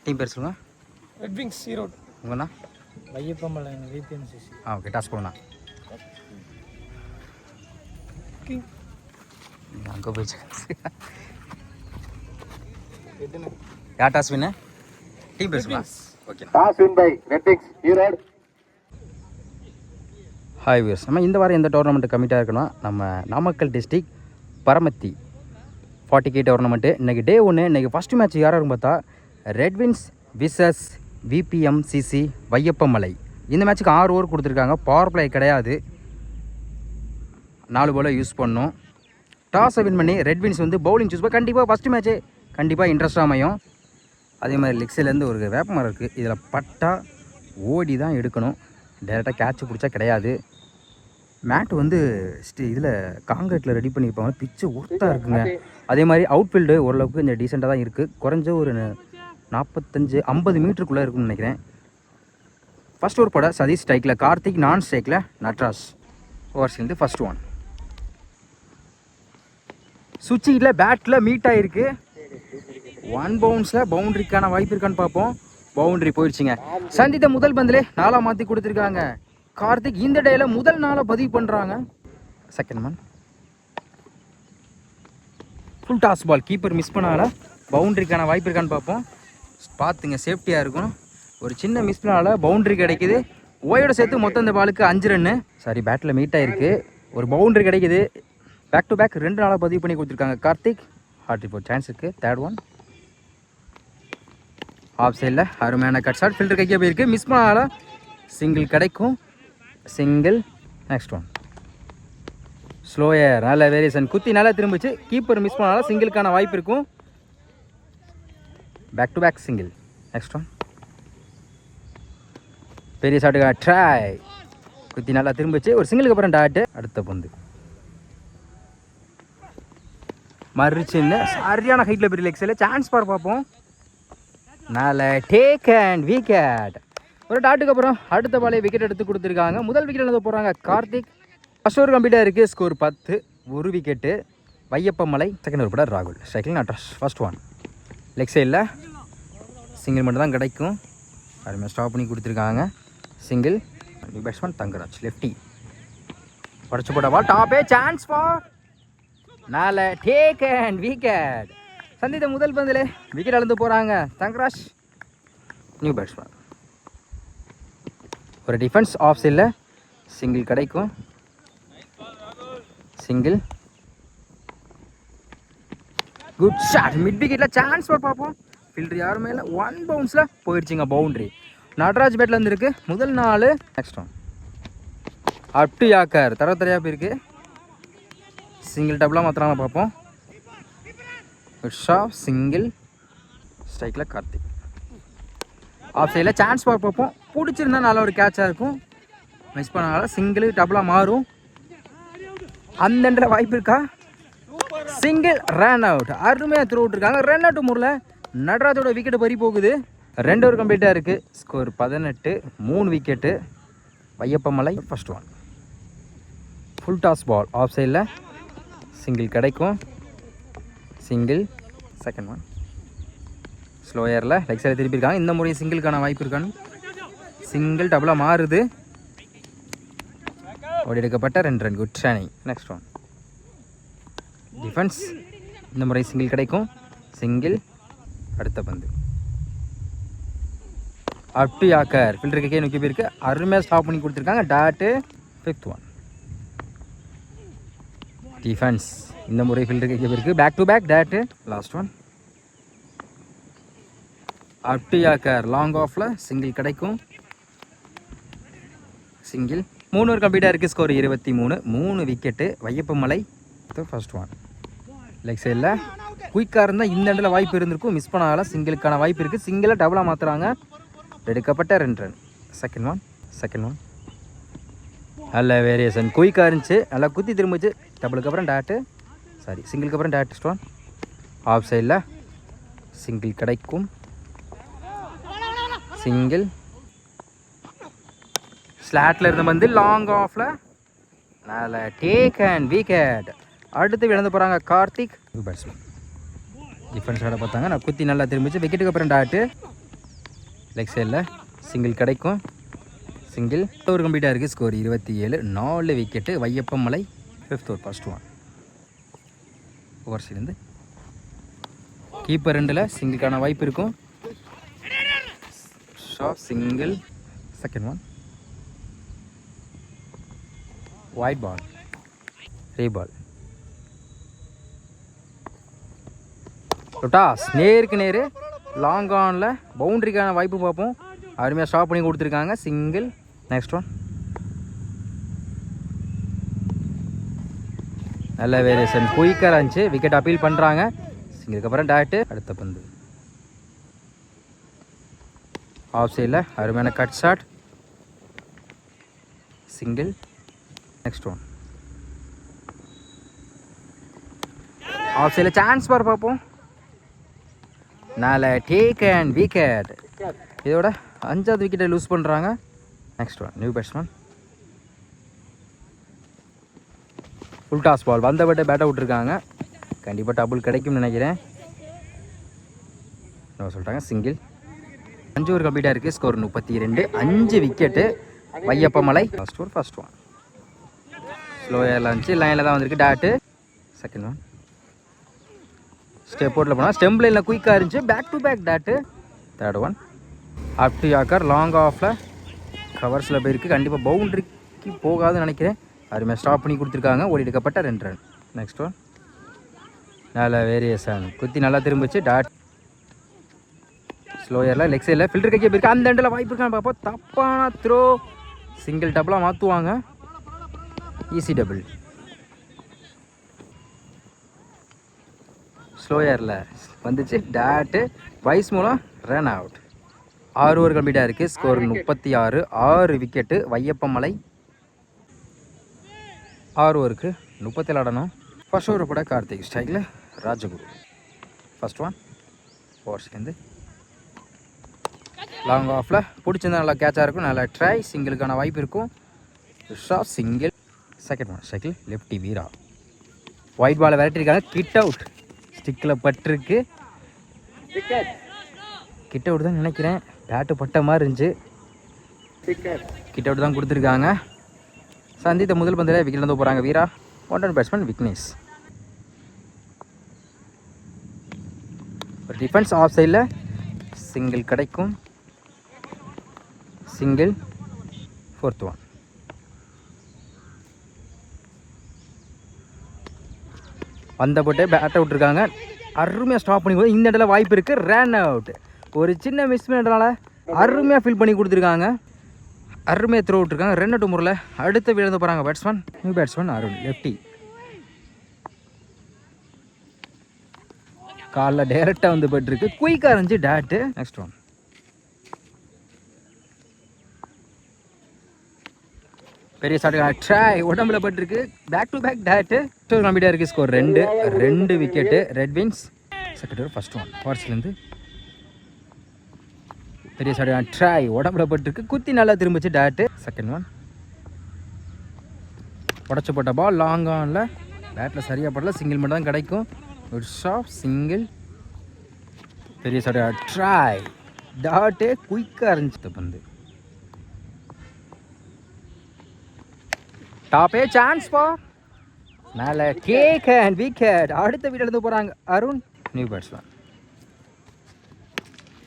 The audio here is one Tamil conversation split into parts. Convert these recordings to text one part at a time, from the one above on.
டீம் பேர் சொல்லுங்கள். Red Wings Erode. உங்கண்ணா? வையப்பமலை VPNCC. ஓகே, டாஸ் போங்கண்ணா. அங்கே போய் யார் டாஸ் வின்னு? டீம் பேர் சொல்லுங்கள். Okay, toss win by Red Wings Erode. Hi viewers, நம்ம இந்த வாரம் எந்த டோர்னமெண்ட்டு கமிட்டாக இருக்கணும், நம்ம Namakkal district Paramathi 40K tournament. இன்றைக்கி டே 1. இன்றைக்கி ஃபஸ்ட்டு மேட்ச் யாராக இருக்கும் பார்த்தா red wins versus VPMCC Vaiyappamalai. இந்த மேட்ச்சுக்கு 6 ஓவர் கொடுத்துருக்காங்க. பவர் பிளே கிடையாது, 4 பாலை யூஸ் பண்ணணும். டாஸை வின் பண்ணி ரெட் வின்ஸ் வந்து பவுலிங் சூஸ் பண்ணி கண்டிப்பாக ஃபஸ்ட்டு மேட்ச்சு கண்டிப்பாக இன்ட்ரெஸ்ட்டாக அமையும். அதே மாதிரி லெக்ஸிலேருந்து ஒரு வேப்பமரம் இருக்குது, இதில் பட்டா ஓடி தான் எடுக்கணும், டேரெக்டாக கேட்ச் பிடிச்சா கிடையாது. மேட் வந்து இதில் காங்கிரீட்டில் ரெடி பண்ணியிருப்பாங்க, பிச்சு ஒர்த்தாக இருக்குங்க. அதே மாதிரி அவுட்ஃபீல்டு ஓரளவுக்கு கொஞ்சம் டீசெண்டாக தான் இருக்குது, குறைஞ்ச ஒரு 45-50 மீட்டருக்குள்ளே இருக்குன்னு நினைக்கிறேன். ஃபஸ்ட் ஓவர் போட சதீஷ் ஸ்ட்ரைக்கில், கார்த்திக் நான் ஸ்ட்ரைக்கில், நட்ராஜ் ஓவர்ஸ்லேருந்து ஃபஸ்ட் ஒன். சுவிட்சில் பேட்டில் மீட் ஆகிருக்கு, 1 பவுன்ஸில் பவுண்ட்ரிக்கான வாய்ப்பு இருக்கான்னு பார்ப்போம். பவுண்ட்ரி போயிடுச்சுங்க. சந்தித்த முதல் பந்திலே 4 மாற்றி கொடுத்துருக்காங்க. கார்த்திக் இந்த டேல முதல் நாளை பதிவு பண்ணுறாங்க. Second man full toss ball, keeper miss பண்ணால பவுண்ட்ரிக்கான வாய்ப்பு இருக்கான்னு பார்ப்போம். பார்த்துங்க, சேஃப்டியாக இருக்கும். ஒரு சின்ன மிஸ் பண்ணால பவுண்ட்ரி கிடைக்குது. ஓயோட சேர்த்து மொத்தம் இந்த பாலுக்கு 5 ரன்னு. சாரி, பேட்டில் மீட் ஆகிருக்கு, ஒரு பவுண்ட்ரி கிடைக்குது. பேக் டு பேக் 2 நாளாக பதிவு பண்ணி கொடுத்துருக்காங்க கார்த்திக். ஹார்ட் ரிப்போர்ட் சான்ஸ் இருக்குது. தேர்ட் ஒன் ஆஃப் சைடில் அருமையான கட் ஷாட், ஃபில்டர் கைக்கே போயிருக்கு. மிஸ் பண்ணால சிங்கிள் கிடைக்கும். சிங்கிள். நெக்ஸ்ட் ஒன் ஸ்லோயர், நல்ல வேரியேஷன், குத்தி நல்லா திரும்பிச்சு. கீப்பர் மிஸ் பண்ணாலும் சிங்கிளுக்கான வாய்ப்பு இருக்கும். Back to back single. Next one பெரிய ஷாட்டுக்கான ட்ரை, குத்தி நல்லா திரும்பிச்சு, ஒரு சிங்கிளுக்கு அப்புறம் டாட்டு. அடுத்த பந்து மறுச்சின்னு சரியான ஹைட்டில் பெரிய லெக்ஸில் சான்ஸ் பார் பார்ப்போம். நல்ல டேக் அண்ட் விக்கெட். ஒரு டாட்டுக்கு அப்புறம் அடுத்த பாலே விக்கெட் எடுத்து கொடுத்துருக்காங்க. முதல் விக்கெட் எடுத்து போகிறாங்க கார்த்திக். ஃபஸ்ட் ஓவர் கம்ப்ளீட்டாக இருக்குது, score 10, 1 wicket. Vaiyappamalai. Second over போட ராகுல் ஸ்ட்ரைக்கில் நட்ராஜ். ஃபஸ்ட் ஒன் லெக் சைடில் சிங்கிள் மட்டும் தான் கிடைக்கும். அருமையாக ஸ்டாப் பண்ணி கொடுத்துருக்காங்க. Single. New batsman Thangaraj lefty உடச்சு போட்ட பால் டாப்பே, சான்ஸ் ஃபார் நால டேக் அண்ட் விக்கெட். சந்தித்த முதல் பந்தில் விக்கெட் அளந்து போகிறாங்க தங்கராஜ். New batsman. ஒரு டிஃபென்ஸ் ஆஃப் சைடில் சிங்கிள் கிடைக்கும். சிங்கிள். குட் ஷாட், மிட் விக்கெட்டில் சான்ஸ் ஃபார் பார்ப்போம். ஃபீல்டர் யாருமே இல்லை, 1 பவுன்ஸில் போயிடுச்சுங்க பவுண்ட்ரி. நடராஜ் பேட்டில் வந்துருக்கு முதல் 4. Next one up to yorker, தரத்தரையாக போயிருக்கு. சிங்கிள் டபுளாக மாத்திராம பார்ப்போம். Good shot, single. ஸ்ட்ரைக்கில் கார்த்திக். ஆஃப் சைடில் சான்ஸ் ஃபார் பார்ப்போம். பிடிச்சிருந்தா நல்ல ஒரு கேட்சாக இருக்கும், மிஸ் பண்ணனால சிங்கிள் டபுளாக மாறும். அந்த எண்டில் வாய்ப்பு இருக்கா? சிங்கிள். Run out. அருமையாக த்ரூ விட்டுருக்காங்க. ரன் அவுட் முறையில் நடராஜோட விக்கெட்டு பறி போகுது. 2 ஓவர் கம்ப்ளீட்டாக இருக்குது, score 18, 3 wicket. Vaiyappamalai. First one full toss ball, off சைடில் சிங்கிள் கிடைக்கும். சிங்கிள். செகண்ட் ஒன் ஸ்லோயரில் லெக் சைடில் திருப்பியிருக்காங்க. இந்த முறையும் சிங்கிளுக்கான வாய்ப்பு இருக்கான்னு. சிங்கிள் டபுளாக மாறுது. ஓடி எடுக்கப்பட்ட 2 ரன். குட் ஷானிங். Next one defence. இந்த முறை சிங்கிள் கிடைக்கும். சிங்கிள். அடுத்த பந்து அப் டு யாக்கர், ஃபில்டர் கேக்கே நோக்கி போயிருக்கு. அருமையாக ஸ்டாப் பண்ணி கொடுத்துருக்காங்க. டாட்டு. Fifth one defence. இந்த முறை ஃபில்டர் கேக்கே போயிருக்கு. Back to back dot. Last one up to yorker, long ஆஃபில் சிங்கிள் கிடைக்கும். சிங்கிள். 3 ஓவர் கம்ப்ளீட்டாக இருக்குது, score 23, 3 wicket. Vaiyappamalai. First one leg சைடில் குயிக்காக இருந்தால் இந்த இடத்துல வாய்ப்பு இருந்திருக்கும், மிஸ் பண்ணால சிங்கிளுக்கான வாய்ப்பு இருக்குது. சிங்கிளை டபுளாக மாற்றுறாங்க. எடுக்கப்பட்ட 2 ரன். செகண்ட் ஒன் நல்ல வேரியேஷன், குயிக்காக இருந்துச்சு, நல்லா குத்தி திரும்பிச்சு. டபுளுக்கு அப்புறம் டாட்டு, சாரி சிங்கிளுக்கு அப்புறம் டாட்டு. ஸ்டோன் ஆஃப் சைடில் சிங்கிள் கிடைக்கும். சிங்கிள். ஸ்லாட்டில் இருந்த வந்து லாங் ஆஃபில் நல்ல டேக் அண்ட் விக்கெட். அடுத்து விழுந்து போகிறாங்க கார்த்திக். பேட்ஸ்மேன் டிஃபென்ஸ் ஆட பார்த்தாங்க, நான் குத்தி நல்லா திரும்பிச்சு. விக்கெட்டுக்கு அப்புறம் டாட்டு. லெக் சைடில் சிங்கிள் கிடைக்கும். சிங்கிள் ஒரு கம்ப்ளீட்டாக இருக்குது. Score 27. 4 wicket. Vaiyappamalai 5th over first one. Over சைட்லேருந்து கீப்பர் 2ல் சிங்கிள்கான வாய்ப்பு இருக்கும். Sharp single. Second one wide ball. ரீ பால். டாஸ் நேருக்கு நேர் லாங் ஆனில் பவுண்ட்ரிக்கான வாய்ப்பு பார்ப்போம். அருமையாக ஸ்டாப் பண்ணி கொடுத்துருக்காங்க. சிங்கிள். நெக்ஸ்ட் ஒன் நல்ல வேரியேஷன். குயிக்காக இருந்துச்சு. விக்கெட் அப்பீல் பண்ணுறாங்க. சிங்கிளுக்கு அப்புறம் டாட்டு. அடுத்த பந்து ஆஃப் சைடில் அருமையான cut shot. Single. Next one off சைடில் சான்ஸ் பார் பார்ப்போம். நால டேக் அண்ட் விக்கெட். இதோட 5வது விக்கெட்டை லூஸ் பண்ணுறாங்க. Next one new batsman. Full toss ball. வந்த பட்டை பேட்டை விட்டுருக்காங்க. கண்டிப்பாக டபுள் கிடைக்கும்னு நினைக்கிறேன். சொல்லிட்டாங்க. சிங்கிள். 5 ஓவர் கம்ப்ளீட்டாக இருக்குது. ஸ்கோர் 32. 5 விக்கெட்டு. வையப்ப மலை ஃபர்ஸ்ட் ஓவர் ஃபர்ஸ்ட் ஒன். ஸ்லோயாக இருந்துச்சு. லைனில் தான் வந்திருக்கு. டாட்டு. செகண்ட் ஒன் ஸ்டெப் போட்டில் போனால் ஸ்டெம் லைனில் குயிக்காக இருந்துச்சு. Back to back dot. Third one up to yorker. Long ஆஃபில் கவர்ஸில் போயிருக்கு. கண்டிப்பாக பவுண்ட்ரிக்கு போகாதுன்னு நினைக்கிறேன். அருமையாக ஸ்டாப் பண்ணி கொடுத்துருக்காங்க. ஓடி எடுக்கப்பட்ட 2 ரன். நெக்ஸ்ட் ஒன் நல்ல வேரியேஷன். குத்தி நல்லா திரும்பிச்சு. டாட். ஸ்லோயரில் லெக் சைடில் ஃபில்டர் கைக்கே போயிருக்கு. அந்த எண்டில் வாய்ப்பு இருக்கான்னு பார்ப்போம். தப்பான த்ரோ. சிங்கிள் டபுளாக மாற்றுவாங்க. Easy double. ஸ்லோயரில் வந்துச்சு. டாட்டு. வைஸ் மூலம் ரன் அவுட். 6 ஓவர் கம்ப்ளீட்டாக இருக்குது. ஸ்கோர் 36. 6 விக்கெட்டு. வையப்பம் மலை 6 ஓவருக்கு 37 ஆடணும். ஃபர்ஸ்ட் ஓவர் கூட கார்த்திக் ஸ்ட்ரைக்கில் ராஜகுரு. ஃபர்ஸ்ட் ஒன் ஓவர்ஸ்லேருந்து லாங் ஆஃபில் பிடிச்சிருந்தா நல்லா கேட்சாக இருக்கும். நல்லா ட்ரை. சிங்கிளுக்கான வாய்ப்பு இருக்கும். ஷாட். சிங்கிள். செகண்ட் ஒன் சைக்கிள் லெஃப்டி வீரா. ஒயிட் பாலை விரட்டிருக்காங்க. கிட் அவுட். ஸ்டிக்கில் பட்டிருக்கு. கிட் அவுட் தான் நினைக்கிறேன். பேட்டு பட்ட மாதிரி இருந்துச்சு. கிட் அவுட் தான் கொடுத்துருக்காங்க. சந்தித்த முதல் பந்தில் விக்கெட் வந்து போகிறாங்க Veera. 1 run batsman Vignesh. Defence off சைடில் சிங்கிள் கிடைக்கும். சிங்கிள். 4th ஒன் வந்த போட்டு பேட்டை விட்டுருக்காங்க. அருமையாக ஸ்டாப் பண்ணி இந்த இடத்துல வாய்ப்பு இருக்குது. Run out. ஒரு சின்ன மிஸ் பண்ணுறதுனால அருமையாக ஃபில் பண்ணி கொடுத்துருக்காங்க. அருமையாக த்ரோ விட்டுருக்காங்க. 2 அவுட் முறையில் அடுத்த விழுந்து போகிறாங்க batsman. New batsman Arun lefty. காலில் டைரெக்டாக வந்து போய்ட்டுருக்கு. குயிக்காக இருந்துச்சு. டாட்டு. நெக்ஸ்ட் ஒன் பெரிய ஷாட்டுக்கான ட்ரை. உடம்புல பட்டிருக்கு. Back to back dot. கம்ப்ளீட்டாக இருக்குது. Score 2 wicket. Red Wings. Second over first one. ஃபார்ஸ்லேருந்து பெரிய ஷாட்டுக்கான ட்ரை. உடம்புல பட்டிருக்கு. குத்தி நல்லா திரும்பிச்சு. டாட்டு. செகண்ட் ஒன் உடச்சி போட்ட பால் லாங் ஆனில் பேட்டில் சரியாக படல. சிங்கிள் மட்டும் தான் கிடைக்கும். Good shot. சிங்கிள். பெரிய ஷாட்டுக்கான ட்ரை. டாட்டு. குயிக்காக இருந்துச்சு பந்து. டாப்பே சான்ஸ் பா. மேலே டேக் அண்ட் விக்கெட். அடுத்த வீட்டில் இருந்து போகிறாங்க அருண். New batsman.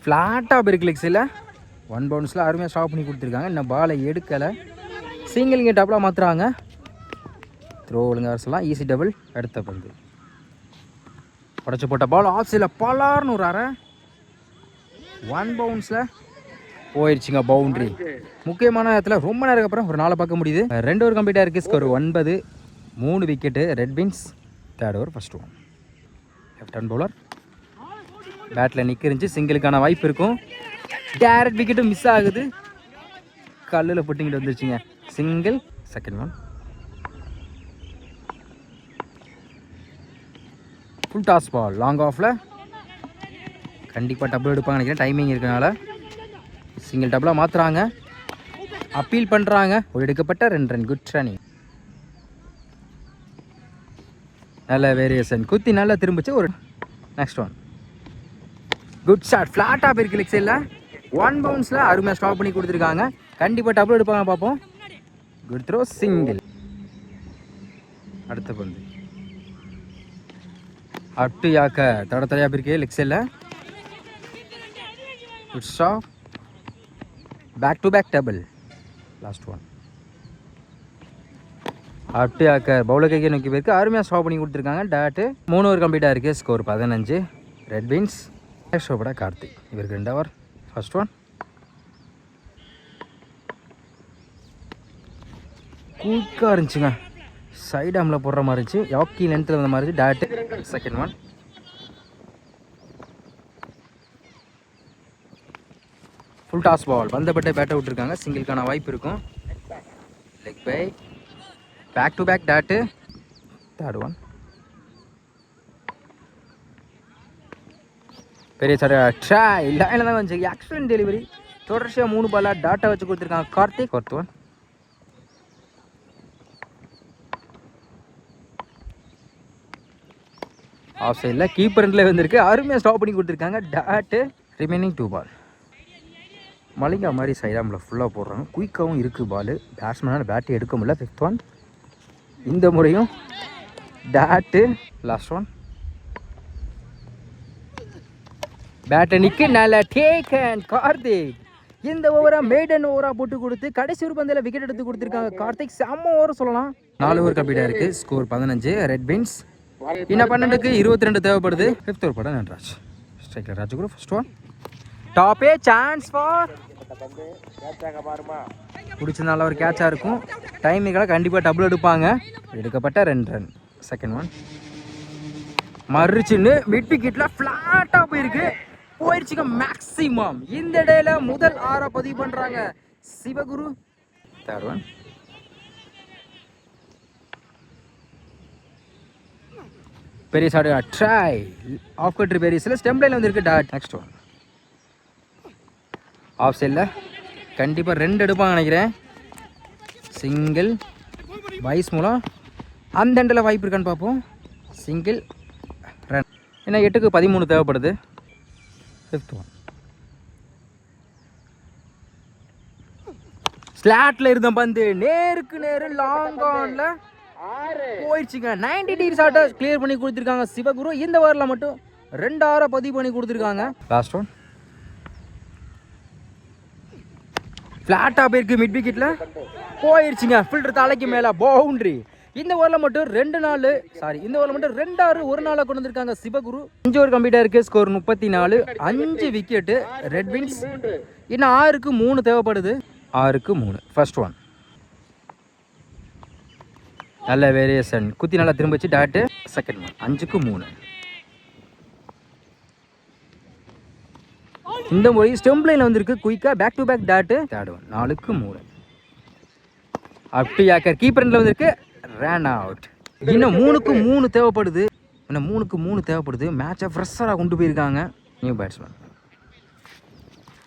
ஃப்ளாட்டாக போயிருக்கு லெக்ஸில். 1 பவுன்ஸில் அருமையாக ஸ்டாப் பண்ணி கொடுத்துருக்காங்க. இன்னும் பாலை எடுக்கலை. சிங்கிள் இங்கே டபுளாக மாற்றுறாங்க. த்ரோ ஒழுங்காக வரலாம். Easy double. அடுத்த பந்து உடச்சி போட்ட பால் ஆஃப் சைடில் பலார்னு ஒரு அரை. 1 பவுன்ஸில் போயிடுச்சுங்க பவுண்ட்ரி. முக்கியமான இடத்துல ரொம்ப நேரம் அப்புறம் ஒரு 4 பார்க்க முடியுது. 2 ஓவர் கம்ப்ளீட்டாக இருக்குது. Score 9. 3 wicket. Red Wings. Third over first one. Left hand bowler பேட்டில் நிற்கிருந்துச்சு. சிங்கிளுக்கான வாய்ப்பு இருக்கும். டேரக்ட் விக்கெட்டும் மிஸ் ஆகுது. கல்லில் போட்டிங்கிட்டு வந்துருச்சுங்க. Single. Second one full toss ball. Long ஆஃபில் கண்டிப்பாக டபுள் எடுப்பாங்க நினைக்கிறேன். டைமிங் இருக்கனால சிங்கிள் டபுளாக மாற்றுறாங்க. அப்பீல் பண்ணுறாங்க. ஒரு எடுக்கப்பட்ட 2 ரன். Good running. நல்ல வேரியேஷன். குத்தி நல்லா திரும்பிச்சு. ஒரு நெக்ஸ்ட் ஒன் குட் ஷாட். ஃப்ளாட்டாக போயிருக்கு லெக் சைடில். 1 பவுன்ஸில் அருமையாக ஸ்டாப் பண்ணி கொடுத்துருக்காங்க. கண்டிப்பாக டபுள் எடுப்பாங்க பார்ப்போம். Good throw, single. அடுத்த பந்து அப் டு யாக்கர். தடையாக போயிருக்கு லெக் சைடில். Good stop. Back to back double. Last one. Up to yorker. Bowler கைக்கே நோக்கி போயிருக்கு. அருமையாக ஸ்டாப் பண்ணி கொடுத்துருக்காங்க. டாட்டு 3 ஓவர் கம்ப்ளீட்டாக இருக்குது. ஸ்கோர் 15. Red Wings. ஷோபடா கார்த்திக். இவருக்கு 2 ஓவர். First one. குயிக்காக இருந்துச்சுங்க. சைடு ஆமில் போடுற மாதிரி இருந்துச்சு. யாக்கி லென்த்தில் வந்த மாதிரி இருந்துச்சு. Dot. Second one. Full toss ball. வந்தப்பட்ட பேட்டை விட்டுருக்காங்க. சிங்கிள்கான வாய்ப்பு இருக்கும். Leg bye. Back to back dot. Third one. பெரிய சார் ட்ரா இல்லை தான் வந்துச்சு. Excellent delivery. தொடர்ச்சியாக 3 பாலாக டாட்டா வச்சு கொடுத்துருக்காங்க கார்த்திக். Fourth one. ஆஃப் சைடில் கீப்பர்ல வந்திருக்கு. அருமையாக ஸ்டாப் பண்ணி கொடுத்துருக்காங்க. டாட்டு. ரிமைனிங் 2 பால். மலிங்கா மாதிரி சைடாமில் ஃபுல்லாக போடுறாங்க. குயிக்காகவும் இருக்குது பால். பேட்ஸ்மேனால் பேட்டை எடுக்க முடியல. 5th one. இந்த முறையும் டாட்டு. Last one. பேட்டை நிற்க நல்லா டேக்கன் கார்த்திக். இந்த ஓவராக மெய்டன் ஓவராக போட்டு கொடுத்து கடைசி ஒரு பந்தில் விக்கெட் எடுத்து கொடுத்துருக்காங்க கார்த்திக். செம்ம ஓவர் சொல்லலாம். 4 ஓவர் கம்ப்ளீட்டாக இருக்குது. ஸ்கோர் 15. Red Wings. இன்னும் 12க்கு 22 தேவைப்படுது. 5th ஓவர் பட Natraj. Striker Rajaguru. First one. டாப்பே சான்ஸ் ஃபார். பிடிச்சதுனால ஒரு கேட்சாக இருக்கும். டைமிங்கெல்லாம் கண்டிப்பாக டபுள் எடுப்பாங்க. எடுக்கப்பட்ட 2 ரன். Second one. மறுச்சுன்னு மிட் விக்கெட்டில் ஃப்ளாட்டாக போயிருச்சுங்க மேக்ஸிமம். இந்த இடையில முதல் 6 பதிவு பண்ணுறாங்க சிவகுரு. Third one. பெரிய சாடு ட்ரை. ஆஃப் கட்ரி பெரியஸில் ஸ்டெம் லைனில் வந்துருக்கு. டாட். Next one. ஆஃப் சைடில் கண்டிப்பாக 2 எடுப்பாங்க நினைக்கிறேன். சிங்கிள். வைஸ் மூலம் அந்த எண்டில் வாய்ப்பு இருக்கான்னு பார்ப்போம். Single run. ஏன்னா 8க்கு 13 தேவைப்படுது. 5th one. ஸ்லாட்டில் இருந்த பந்து நேருக்கு நேரு லாங் ஆனில் போயிடுச்சுங்க. 90 டிகிரி ஷாட்டை கிளியர் பண்ணி கொடுத்துருக்காங்க சிவகுரு. இந்த ஓவரில் மட்டும் 2 6 பதிவு பண்ணி கொடுத்துருக்காங்க. Last one. ஃப்ளாட்டாக போயிருக்கு மிட் விக்கெட்டில். போயிடுச்சுங்க ஃபில்டர் தலைக்கு மேலே. பவுண்ட்ரி. இந்த ஓவரில் மட்டும் 2 6 1 நாளாக கொண்டு வந்திருக்காங்க சிவகுரு. 5 ஓவர் கம்ப்ளீட்டாக இருக்குது. ஸ்கோர் 34. 5 விக்கெட்டு. Red Wings. இன்னும் 6க்கு 3 தேவைப்படுது. 6க்கு 3. First one. நல்ல வேரியேஷன். குத்தி நல்லா திரும்பிச்சு. டாட்டு. Second one. 5க்கு 3. இந்த முறை ஸ்டெம்ப் லைனில் வந்திருக்கு. குயிக்காக back to back dot. Third one. 4க்கு 3. Up to yorker. கீப்பர்ல வந்திருக்கு. Run out. இன்னும் 3க்கு 3 தேவைப்படுது. மேட்சை ஃப்ரெஷ்ஷராக கொண்டு போயிருக்காங்க நியூ பேட்ஸ்மேன்.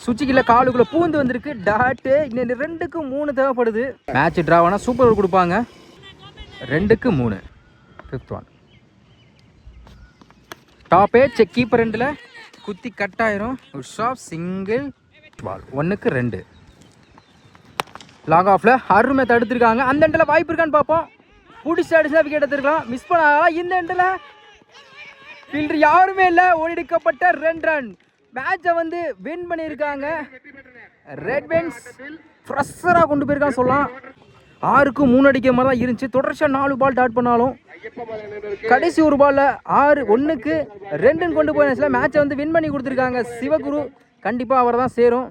சுவிட்சுக்குள்ள காலுக்குள்ள பூந்து வந்திருக்கு. டாட்டு. இன்னும் 2க்கு 3 தேவைப்படுது. மேட்ச் ட்ராவானா சூப்பர் ஓவர் கொடுப்பாங்க. 2க்கு 3. 5th one. Top age keeper ரெண்டில் குத்தி கட் ஆயிரும். Sharp single ball. 1க்கு 2. லாங் ஆஃப்ல அருமை தடுத்துருக்காங்க. அந்த எண்டில் வாய்ப்பு இருக்கான்னு பார்ப்போம். பிடிச்ச அடிச்சா விக்கெட் எடுத்துருக்கலாம். மிஸ் பண்ணாதான். இந்த எண்டில் ஃபீல்டர் யாருமே இல்லை. ஓடிக்கப்பட்ட 2 ரன். மேட்சை வின் பண்ணியிருக்காங்க. Red Wings. ஃப்ரெஷ்ஷராக கொண்டு போயிருக்கான்னு சொல்லலாம். 6க்கு 3 அடிக்கிற மாதிரி தான் இருந்துச்சு. தொடர்ச்சியாக 4 பால் டாட் பண்ணாலும் கடைசி ஒரு பாலில் 1க்கு 2 கொண்டு போய் மேட்சை வின் பண்ணி கொடுத்துருக்காங்க சிவகுரு. கண்டிப்பாக அவர் தான் சேரும்.